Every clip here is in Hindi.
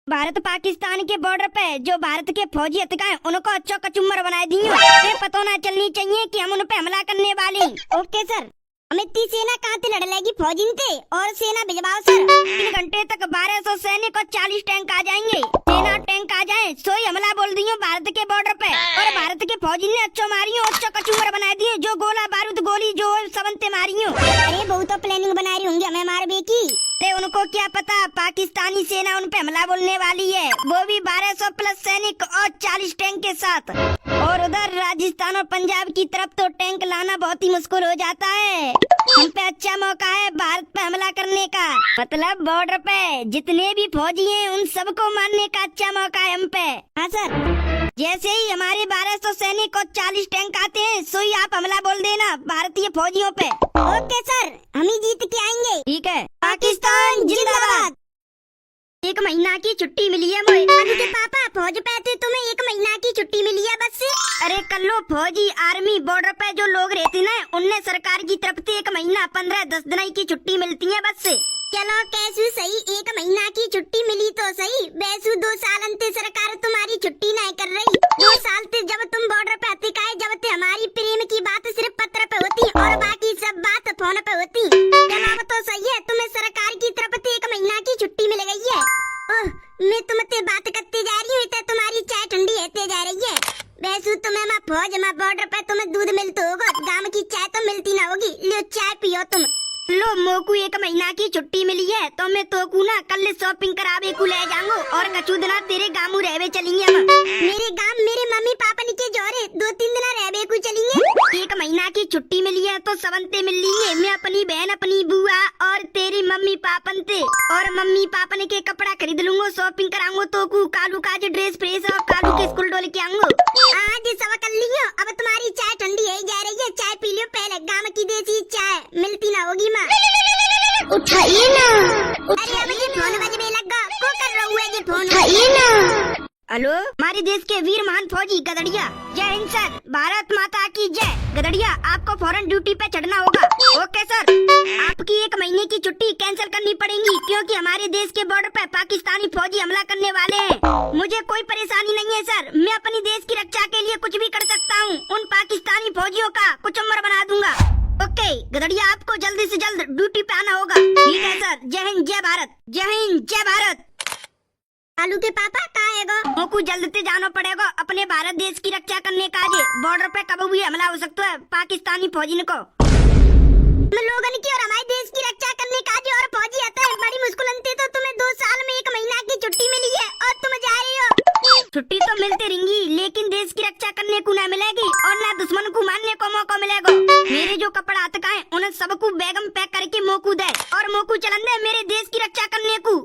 भारत पाकिस्तान के बॉर्डर पे जो भारत के फौजी हत्याएं उनको अच्छो कचुम्बर बना दी हूँ। ये पता ना चलनी चाहिए कि हम उन पे हमला करने वाले। Okay sir. अमित सेना कहाँ से लड़ लेगी फौजी थे और सेना भिजवाओ सर। 3 घंटे तक 1200 सैनिक और 40 टैंक आ जाएंगे। सेना टैंक आ जाए सोई हमला बोल दी भारत के बॉर्डर पे। और भारत के फौजी ने अच्छो मारी अच्छो कचुम्बर बना दिए। जो गोला बारूद गोली जो सबंते मारी। अरे बहुत तो प्लानिंग बना रही होंगी हमें मार बेकी। अरे उनको क्या पता पाकिस्तानी सेना उन पे हमला बोलने वाली है, वो भी 1200 प्लस सैनिक और 40 टैंक के साथ। और उधर राजस्थान और पंजाब की तरफ तो टैंक लाना बहुत ही मुश्किल हो जाता है। हम पे अच्छा मौका है भारत पे हमला करने का। मतलब बॉर्डर पे जितने भी फौजी हैं उन सबको मारने का अच्छा मौका है हम पे। हाँ सर। जैसे ही हमारे 1200 सैनिक और 40 टैंक आते हैं सोई आप हमला बोल देना भारतीय फौजियों पे। ओके सर, हम ही जीत के आएंगे। ठीक है। पाकिस्तान जिंदाबाद। 1 महीना की छुट्टी मिली है मुझे। के पापा फौज पे थे तुम्हें 1 महीना की छुट्टी मिली है बस से। अरे कल्लो फौजी आर्मी बॉर्डर पे जो लोग रहते ना उनने सरकार की तरफ से 1 महीना 15-10 दिन की छुट्टी मिलती है बस से। चलो कैसे सही 1 महीना की छुट्टी मिली तो सही। वैसे 2 साल अंते सरकार तुम्हारी छुट्टी नहीं कर रही। 2 साल से जब तुम बॉर्डर पे अतिकाए जब ते हमारी प्रेम की बात सिर्फ पत्र पे होती और बाकी सब बात फोन पे होती। चलो तो सही है तुम्हें सरकार की तरफ से 1 महीना की छुट्टी मिल गई है। ओह, मैं तुमसे बात करते जा रही हूँ तुम्हारी चाय ठंडी होते जा रही है। वैसे तुम्हें मैं फौज में बॉर्डर पे तुम्हें दूध मिलता होगा, गांव की चाय तो मिलती ना होगी। लो चाय पियो तुम। लो मोकू 1 महीना की छुट्टी मिली है तो मैं तो ना कल शॉपिंग करावे को ले जाऊंगा और कछु दिन तेरे गाँव रहवे चलेंगे हम। मेरे गाँव मेरे मम्मी पापा के जोरे 2-3 दिन रहवे को चलेंगे। 1 महीना की छुट्टी मिली है तो सबंते मिल ली। मैं अपनी बहन अपनी बुआ और तेरी मम्मी पापन थे और मम्मी पापन के कपड़ा खरीद लूंगा शॉपिंग कराऊंगा तो कालू का जो ड्रेस प्रेस और कालू के स्कूल डोल के आऊंगा। आज सब कर लियो। अब तुम्हारी चाय ठंडी है जा रही है, चाय पी लियो पहले। गाँव की देसी चाय मिलती ना होगी माँ। उठाइए ना। अरे अब ये फोन बजने लगा को कर रहा हुआ ये फोन। उठाइए ना। हेलो, हमारे देश के वीर महान फौजी गदड़िया। जय हिंद सर, भारत माता की जय। गदड़िया आपको फौरन ड्यूटी पे चढ़ना होगा। Okay sir. आपकी 1 महीने की छुट्टी कैंसिल करनी पड़ेगी क्योंकि हमारे देश के बॉर्डर पे पाकिस्तानी फौजी हमला करने वाले हैं। मुझे कोई परेशानी नहीं है सर, मैं अपनी देश की रक्षा के लिए कुछ भी कर सकता हूँ। उन पाकिस्तानी फौजियों का कुचम्बर बना दूंगा। ओके गदड़िया आपको जल्दी से जल्द ड्यूटी पे आना होगा। ठीक है सर। जय हिंद जय भारत। जय हिंद जय भारत। आलू के पापा कहाँ है गो? मोकू जल्द से जाना पड़ेगा अपने भारत देश की रक्षा करने का। बॉर्डर पे कभी भी हमला हो सकता है पाकिस्तानी फौजी को। लोगन की और हमारे देश की रक्षा करने का और फौजी आता है बड़ी मुश्किल तो तुम्हें 2 साल में 1 महीना की छुट्टी मिली है और तुम जा रही हो। छुट्टी तो मिलती रहेंगी लेकिन देश की रक्षा करने को न मिलेगी और न दुश्मन को मारने को मौका मिलेगा। मेरे जो कपड़ा आता है उन्हें सबको बैगम पैक करके मोकू दे और मोकू चलन दे मेरे देश की रक्षा करने को।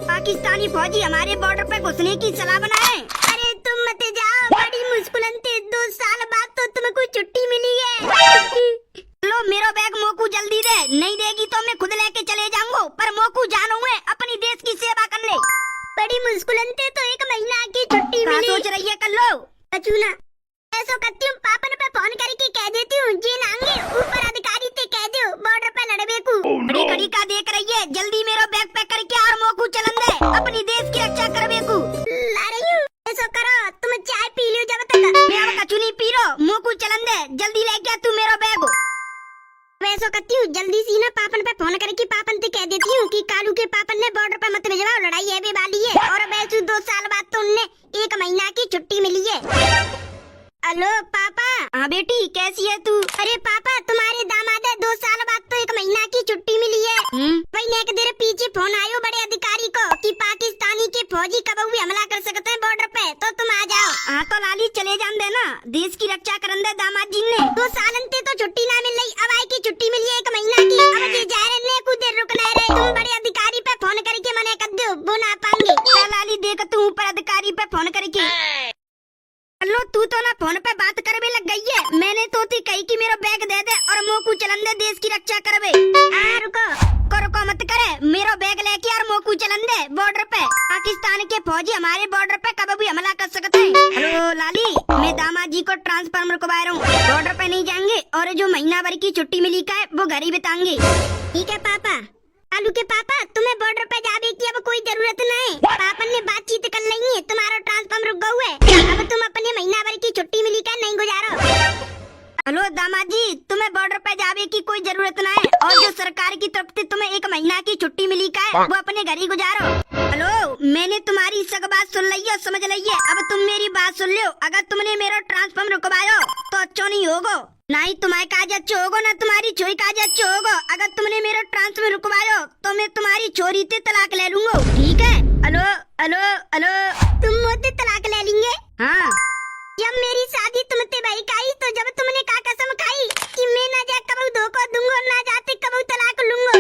पाकिस्तानी फौजी हमारे बॉर्डर पे घुसने की सलाह बनाए। अरे तुम मत जाओ, बड़ी मुश्किल 2 साल बाद तो तुम्हें कोई छुट्टी मिली है। लो मेरा बैग मोकू जल्दी दे, नहीं देगी तो मैं खुद लेके चले जाऊंगा। पर मोकू जानो है अपनी देश की सेवा करने। बड़ी मुश्किल तो 1 महीना की छुट्टी मिली। सोच रही है कर लो कचूना। ऐसा करती हूँ पापन पे फोन करके कह देती हूँ जी नांगे ऊपर अधिकारी से कह दो बॉर्डर पे लड़वे को। बड़ी घड़ी का देख रही है, जल्दी मेरा बैग पैक करके और मोकू चलन दे अपनी देश की रक्षा करवे को। ला रही हूँ। ऐसा करो तुम चाय पी लियो जब तक। मैं अब कचू नहीं पी रहा, मोकू चलन दे जल्दी लेके तू मेरा बैग। वैसा करती हूँ जल्दी सी ना पापन पे फोन करके पापन से कह देती हूँ कि कालू के पापन ने बॉर्डर पे मत भिजवाओ, लड़ाई है भी वाली है। और वैसे 2 साल बाद तो उनने 1 महीना की छुट्टी मिली है। हेलो पापा। हाँ बेटी कैसी है तू? अरे पापा तुम्हारे दामाद है 2 साल बाद तो 1 महीना की छुट्टी मिली है। वही एक देर पीछे फोन आयो बड़े अधिकारी को कि पाकिस्तानी के फौजी कब भी हमला कर सकते हैं बॉर्डर पे तो तुम आ जाओ। हाँ तो लाली चले जान देना, देश की रक्षा करन दे दामाद जी ने। 2 साल तो छुट्टी ना मिल रही, अब आई की छुट्टी मिली है 1 महीना की। अब ये जा रहे कुछ देर रुकना रहे। तुम बड़े अधिकारी पे फोन करके मना कर दो, वो ना पाएंगे। लाली देख तू ऊपर अधिकारी पे फोन करके। लो तू तो ना फोन पे बात करवे लग गई है। मैंने तो थी कही कि मेरा बैग दे दे और मोकू चलन दे देश की रक्षा करवे। रुको मत करे, मेरा बैग लेके और मोकू चलन दे बॉर्डर पे। पाकिस्तान के फौजी हमारे बॉर्डर पे कभी भी हमला कर सकते हैं। हेलो लाली, मैं दामाद जी को ट्रांसफार्मर को बाहर हूँ, बॉर्डर पे नहीं जाएंगे और जो महीना भर की छुट्टी मिली का है वो घर ही बिताएंगे। ठीक है पापा। आलू के पापा तुम्हें बॉर्डर पे जाने की अब कोई जरूरत नहीं। छुट्टी मिली का है, वो अपने घर ही गुजारो। हेलो, मैंने तुम्हारी सब बात सुन ली है, समझ ली है। अब तुम मेरी बात सुन लो। अगर तुमने मेरा ट्रांसफार्म रुकवायो तो अच्छा नहीं होगा। ना ही तुम्हारे काज अच्छे होगा, ना तुम्हारी छोरी काज अच्छे होगा। अगर तुमने मेरा ट्रांसफर रुकवायो तो मैं तुम्हारी छोरी से तलाक ले लूंगा, ठीक है? हेलो हेलो हेलो, तुम मुझसे तलाक ले लेंगे? हाँ। जब मेरी शादी तुमसे भाई काई तो जब तुमने का कसम खाई कि मैं ना जा कबू धोखा दूंगा, ना जाते कबू तलाक लूंगा,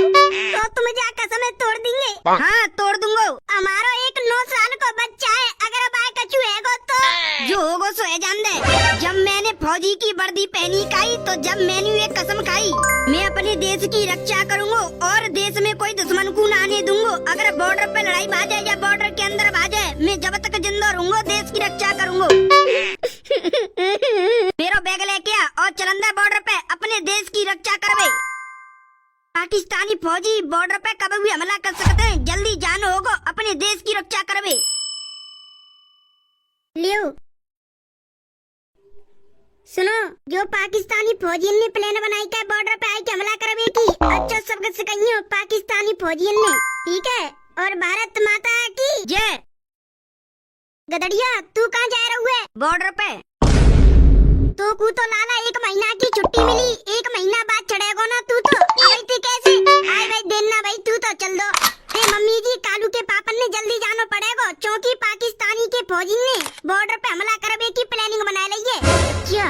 तो तुम जा कसम तोड़ देंगे? हाँ, तोड़ दूंगा। हमारा एक 9 साल का बच्चा है, अगर बाय कछु है तो जो होगा सो है जान दे। जब मैंने फौजी की वर्दी पहनी काई तो जब मैंने ये कसम खाई मैं अपने देश की रक्षा करूंगा और देश में कोई दुश्मन को ना आने दूंगा। अगर बॉर्डर पे लड़ाई बाजे या बॉर्डर के अंदर बाजे, मैं जब तक जिंदा रहूंगा देश की रक्षा करूंगा। मेरा बैग लेके आ और चलंदा बॉर्डर पे अपने देश की रक्षा करवे। पाकिस्तानी फौजी बॉर्डर पे कभी भी हमला कर सकते हैं, जल्दी जानो होगा अपने देश की रक्षा करवे। लियो सुनो, जो पाकिस्तानी फौजियन ने प्लान बनाई का बॉर्डर पे आई के हमला करवे की, अच्छा सबक सिखाइयो पाकिस्तानी फौजियन ने, ठीक है? और भारत माता की जय। गदड़िया, तू कहाँ जा रहा है? बॉर्डर पे। तो को तो लाला 1 महीना की छुट्टी मिली, 1 महीना बाद चढ़ेगा ना तू तो? अबे तू कैसे आए भाई? देना भाई, तू तो चल दो। मम्मी जी, कालू के पापन ने जल्दी जाना पड़ेगा क्योंकि पाकिस्तानी के फौजी ने बॉर्डर पे हमला करने की प्लानिंग बना ली है। अच्छा,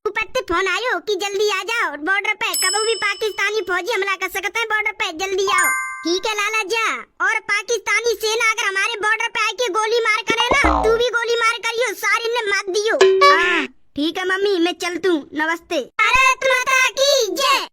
ऊपर से फोन आयो कि जल्दी आ जाओ बॉर्डर पे, कभी भी पाकिस्तानी फौजी हमला कर सकते हैं बॉर्डर पे, जल्दी आओ। ठीक है लाला जा। और पाकिस्तानी सेना अगर हमारे बॉर्डर पे आके गोली मार करे ना, तू भी गोली मार करियो, सारी ने मार दियो। हाँ ठीक है मम्मी, मैं चलती हूँ, नमस्ते। भारत माता की जय।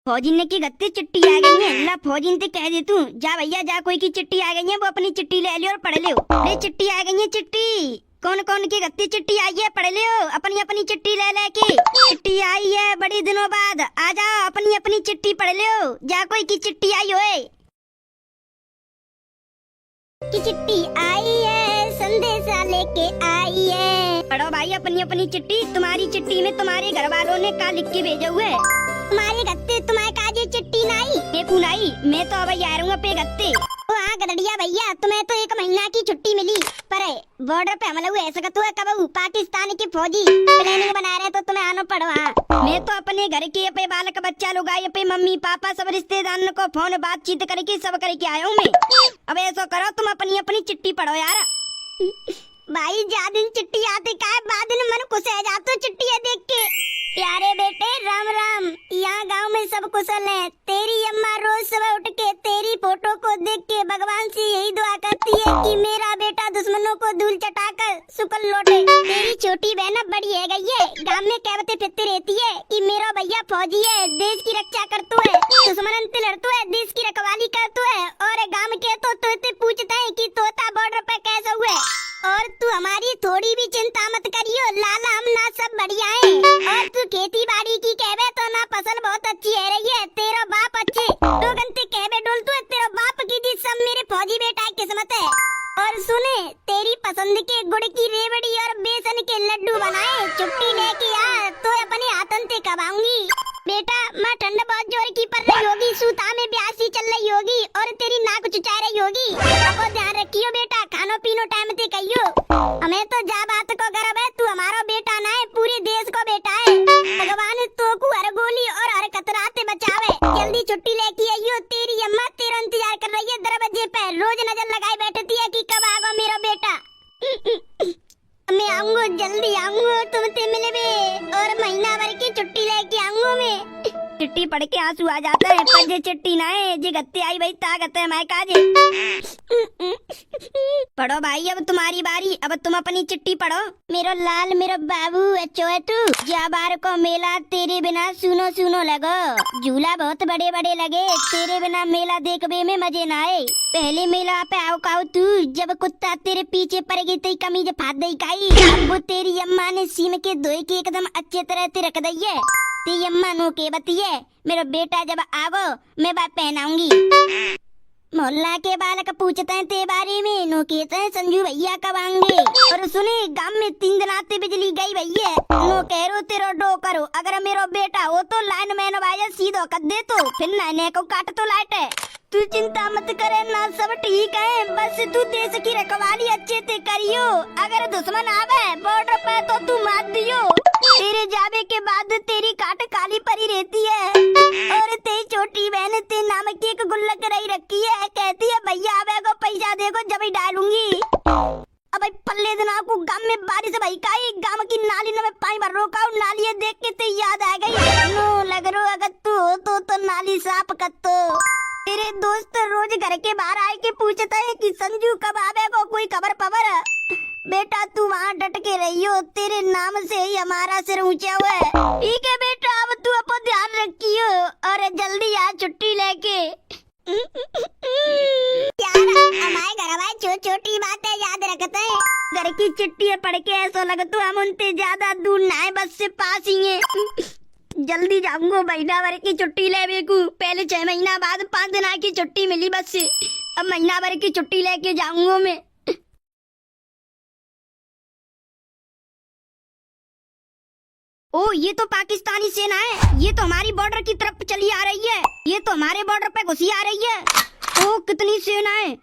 फौजी ने की गत्ते चिट्ठी आ गई है, ला फौजी ने कह दे तू जा भैया जा, कोई की चिट्ठी आ गई है, वो अपनी चिट्ठी ले लियो और पढ़ लियो। ले चिट्ठी आ गई है, चिट्ठी कौन कौन की गत्ती चिट्ठी आई है, पढ़ लियो अपनी अपनी चिट्ठी ले ले के। चिट्ठी आई है बड़ी दिनों बाद, आ जाओ अपनी अपनी चिट्ठी पढ़ लियो, जा कोई की चिट्ठी आई होए। की चिट्ठी आई है, संदेशा लेके आई है। पढ़ो भाई अपनी अपनी चिट्ठी। तुम्हारी चिट्ठी में तुम्हारे घर वालों ने का लिख के भेजा हुआ है? तुम्हारे गत्ते तुम्हारे काजे चिट्ठी नहीं देखू नहीं, मैं तो अब आ रहूँगा पे गत्ते। हाँ गदड़िया भैया, तुम्हें तो 1 महीना की छुट्टी मिली, पर बॉर्डर पे हमला हुआ ऐसा का तो है कब पाकिस्तान के फौजी प्लानिंग बना रहे तो तुम्हें आना पड़ो। हाँ मैं तो अपने घर के पे बालक बच्चा लोग आए पे मम्मी पापा सब रिश्तेदारों को फोन बातचीत करके सब करके आया हूँ मैं। अब ऐसा करो तुम अपनी अपनी चिट्ठी पढ़ो यार। भाई जा दिन चिट्ठी आती का बाद दिन मन खुश है जातो चिट्ठी देख के। प्यारे बेटे राम राम, यहाँ गांव में सब कुशल है। तेरी अम्मा रोज सुबह उठ के तेरी फोटो को देख के भगवान से यही दुआ करती है कि मेरा बेटा दुश्मनों को धूल चटाकर सुकल लौटे। तेरी छोटी बहन बड़ी है गई है, गांव में कहते फिरती रहती है कि मेरा भैया फौजी है, देश की रक्षा करता है, दुश्मन से लड़ता है, देश की रखवाली करता है। और गांव के तो तोते पूछते हैं कि तोता बॉर्डर पे कैसा हुआ। और तू हमारी थोड़ी भी चिंता मत करियो लाला, हम ना सब बढ़िया है। और तू खेती बाड़ी की कहवे तो ना फसल बहुत अच्छी है रही है, तेरा बाप अच्छे 2 घंटे कहवे डोल तू है, तेरा बाप की दी सब मेरे फौजी बेटा की किस्मत है। और सुने, तेरी पसंद के गुड़ की रेवड़ी और बेसन के लड्डू बनाए, छुट्टी लेके आ तो अपने हाथन से कबाऊंगी। बेटा मैं ठंड बहुत जोर की पड़ रही होगी, सूता में ब्यासी चल रही होगी और तेरी नाक चुचा रही होगी। अब ध्यान रखियो बेटा, खानो पीनो टाइम से कहियो। हमें तो जा बात को गर्व है, तू हमारा बेटा ना है, पूरे देश को बेटा है। भगवान तो को हर गोली और हर खतरा से बचावे। जल्दी छुट्टी लेके आइयो, तेरी अम्मा तेरा इंतजार कर रही है दरवाजे पे, रोज नजर लगाए बैठती है कि कब आएगा मेरा बेटा। मैं आऊंगा, जल्दी आऊंगा तुमसे मिलने और महीना भर की छुट्टी लेके आऊंगा मैं। चिट्ठी पढ़ के आंसू आ जाता है, पर जे चिट्ठी ना है जे गत्ते आई भाई ताकत है मैं काजे। पढ़ो भाई अब तुम्हारी बारी, अब तुम अपनी चिट्ठी पढ़ो। मेरा लाल मेरा बाबू अच्छो है तू, जा बार को मेला तेरे बिना सुनो सुनो लगो, झूला बहुत बड़े बड़े लगे, तेरे बिना मेला देखने में मजे ना आए। पहले मेला पे आओ काओ तू, जब कुत्ता तेरे पीछे पड़ गई तेरी कमीज फाड़ दई काई, अब वो तेरी अम्मा ने सीम के धोए के एकदम अच्छे तरह से रख दई है। तेरी अम्मा नो के बतिए, मेरा बेटा जब आवो मैं बात पहनाऊंगी। मोहल्ला के बालक पूछते हैं ते बारे में, नो कहते हैं संजू भैया कब आएंगे। और सुने गांव में 3 दिन आते बिजली गई भैया, नो कह रो तेरो डो करो, अगर मेरो बेटा हो तो लाइन मैन वाया सीधो कर दे तो फिर नैने को काट तो लाइट है। तू चिंता मत करे ना, सब ठीक है, बस तू देश की रखवाली अच्छे से करियो, अगर दुश्मन आवे बॉर्डर पे तो तू मार दियो। तेरे जावे के बाद तेरी काट काली परी रहती है, और तेरी छोटी बहन ते नाम की एक गुल्लक रही रखी है, कहती है भैया आवे को पैसा देखो जब ही डालूंगी। अब भाई पल्ले दिना को गांव में बारिश भई काई, गांव की नाली में पानी भर रोका, नाली देख के ते याद आ गई, नो लग रो अगर तू हो तो नाली साफ कर तो। तेरे दोस्त रोज घर के बाहर आए के पूछता है कि संजू कब आवे को कोई खबर पबर। बेटा तू वहाँ डट के रहियो, तेरे नाम से ही हमारा सिर ऊंचा हुआ है। ठीक है बेटा, अब तू अपना ध्यान रखियो और जल्दी आ छुट्टी लेके। यार हमारे घर वाले छोटी बातें याद रखते हैं, घर की चिट्ठी पढ़ के ऐसा लगता है हम उनसे ज्यादा दूर ना है, बस से पास ही है। जल्दी जाऊंगा महीना भर की छुट्टी ले बेकू, पहले 6 महीना बाद 5 दिन की छुट्टी मिली बस से, अब महीना भर की छुट्टी लेके जाऊंगा मैं। ओ ये तो पाकिस्तानी सेना है, ये तो हमारी बॉर्डर की तरफ चली आ रही है, ये तो हमारे बॉर्डर पे घुसी आ रही है। ओ कितनी सेना है,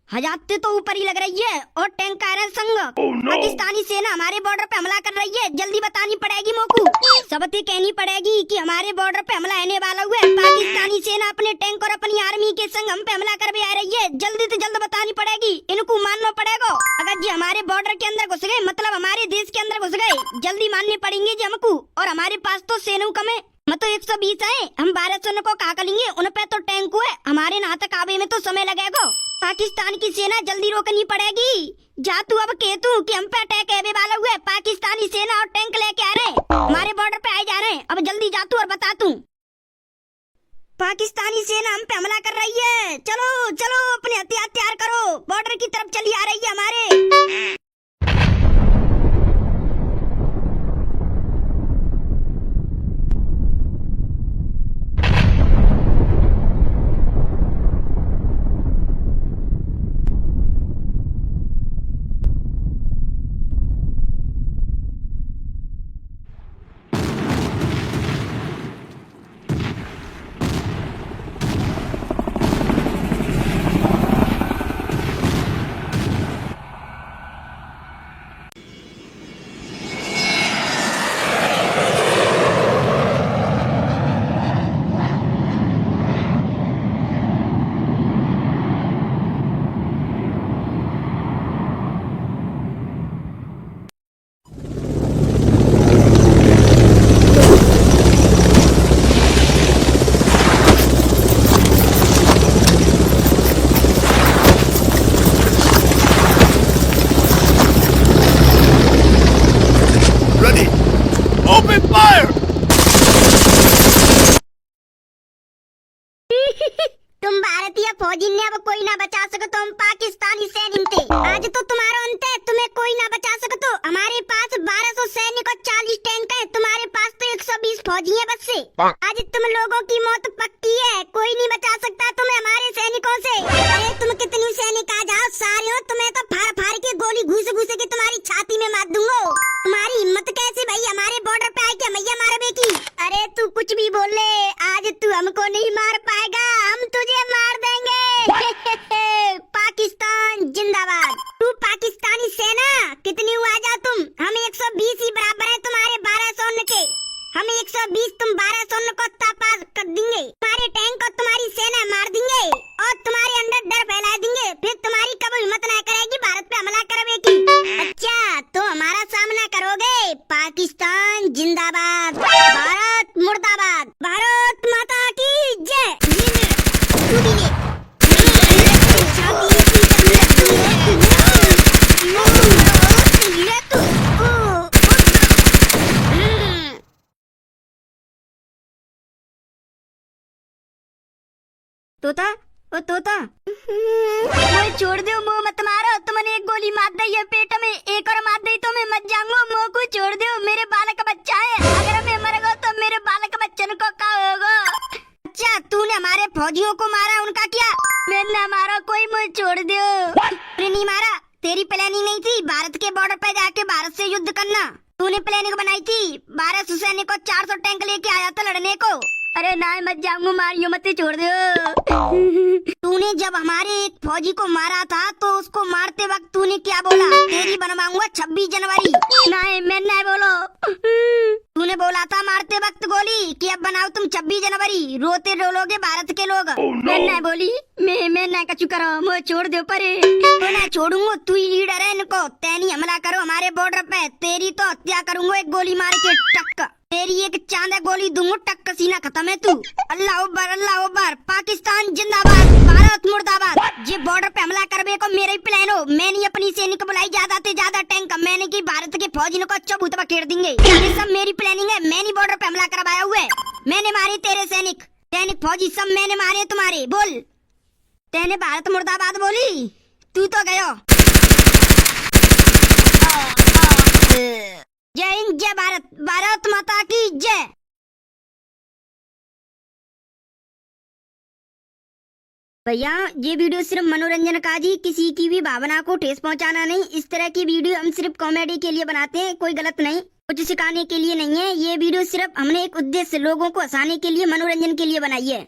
1000 से तो ऊपर ही लग रही है, और टैंक आ रहे हैं संग। पाकिस्तानी सेना हमारे बॉर्डर पे हमला कर रही है, जल्दी बतानी पड़ेगी मोकू, सबसे कहनी पड़ेगी कि हमारे बॉर्डर पे हमला आने वाला हुआ है। पाकिस्तानी सेना अपने टैंक और अपनी आर्मी के संग हम पे हमला कर भी आ रही है, जल्दी से जल्द बतानी पड़ेगी, इनको मानना पड़ेगा। अगर जी हमारे बॉर्डर के अंदर घुस गए मतलब हमारे देश के अंदर घुस गए, जल्दी मानने पड़ेंगे जी हमको, और हमारे पास तो सेना कम है, मतलब 120 है, हम 1200 को कहा करेंगे, उन पे तो टैंक है, हमारे ना तक आवे में तो समय लगेगा। पाकिस्तान की सेना जल्दी रोकनी पड़ेगी। जा तू अब कह तू कि हम पे अटैक आने वाला हुआ है, पाकिस्तानी सेना और टैंक लेके आ रहे हैं, हमारे बॉर्डर पे आए जा रहे हैं, अब जल्दी जा तू और बता तू। पाकिस्तानी सेना हम पे हमला कर रही है, चलो चलो अपने हथियार तैयार करो, बॉर्डर की तरफ चली आ रही है हमारे। तुम भारतीय फौजी ने अब कोई ना बचा सको तो हम पाकिस्तानी सैनिक थे, आज तो तुम्हारा अंत है, तुम्हें कोई ना बचा सको तो। हमारे पास 1200 सैनिक और 40 टैंक है, तुम्हारे पास तो 120 फौजी है बस से। आज तुम लोगों की मौत पक्की है, कोई नहीं बचा सकता तुम्हें हमारे सैनिकों से। अरे तुम कितनी सैनिक आ जाओ सारे हो, तुम्हें तो फाड़ फाड़ के गोली घुस घुस के तुम्हारी छाती में मार दूंगा। तुम्हारी हिम्मत कैसे भाई हमारे बॉर्डर पे आके मैया मारे बेकी। अरे तू कुछ भी बोल ले, आज तू हमको नहीं मार पाएगा, हम तुझे मार देंगे। पाकिस्तान जिंदाबाद। तू पाकिस्तानी सेना कितनी हुआ जा तुम, हम 120 ही बराबर है तुम्हारे 1200 के, हम 120 तुम 1200 को तपास कर देंगे, तुम्हारे टैंक और तुम्हारी सेना मार देंगे और तुम्हारे अंदर डर फैला देंगे, फिर तुम्हारी कभी हिम्मत ना करेगी भारत पे हमला करने की। अच्छा तो हमारा सामना करोगे। पाकिस्तान जिंदाबाद, भारत मुर्दाबाद, भारत माता की जय। तू भी ले। तोता ओ तोता मोए छोड़ दो, मुंह मत मारो, तुमने एक गोली मार दी है पेट में, एक और मार दी तो मैं मत जाऊंगा, मुंह को छोड़ दो, मेरे बालक बच्चा है, अगर मैं मर गया तो मेरे बालक बच्चन को क्या होगा। अच्छा तूने हमारे फौजियों को मारा, उनका क्या? मैंने ना मारा कोई, मुझे छोड़ दो। अरे नहीं मारा, तेरी प्लानिंग नहीं थी भारत के बॉर्डर पे जाके भारत से युद्ध करना? तूने प्लानिंग बनाई थी 1200 सैनिक को 400 टैंक लेके आया था लड़ने को। अरे ना मत जाऊंगा, मारियो मत, छोड़ दो। तूने जब हमारे एक फौजी को मारा था तो उसको मारते वक्त तूने क्या बोला? तेरी बनवाऊंगा 26 जनवरी। नहीं मैं नहीं बोलो। तूने बोला था मारते वक्त गोली कि अब बनाओ तुम 26 जनवरी, रोते रोलोगे भारत के लोग। मैं नहीं बोली, मैं नहीं कछु करो, मुझे छोड़ दो परे। तो ना छोड़ूंगा, तू ही लीडर है इनको। तैनी हमला करो हमारे बॉर्डर पे, तेरी तो हत्या करूंगा एक गोली मार के टक्का। तेरी एक चांदा गोली दूंगा, टक्का सीना खत्म है तू। अल्लाह अकबर, पाकिस्तान जिंदाबाद, भारत मुर्दाबाद। ये बॉर्डर पे हमला करने को मेरे ही प्लान हो। मैंने अपनी सैनिक बुलाई ज्यादा से ज्यादा टैंक, मैंने की भारत के फौजी को अच्छा भूत बखेड़ देंगे। ये सब मेरी प्लानिंग है, मैंने बॉर्डर पे हमला करवाया हुआ है। मैंने मारे तेरे सैनिक फौजी सब मैंने मारे तुम्हारे। बोल, तेने भारत मुर्दाबाद बोली, तू तो गयो। जय हिंद, जय भारत, भारत माता की जय। भैया ये वीडियो सिर्फ मनोरंजन का जी, किसी की भी भावना को ठेस पहुंचाना नहीं। इस तरह की वीडियो हम सिर्फ कॉमेडी के लिए बनाते हैं, कोई गलत नहीं, कुछ सिखाने के लिए नहीं है। ये वीडियो सिर्फ हमने एक उद्देश्य, लोगों को हंसाने के लिए, मनोरंजन के लिए बनाई है।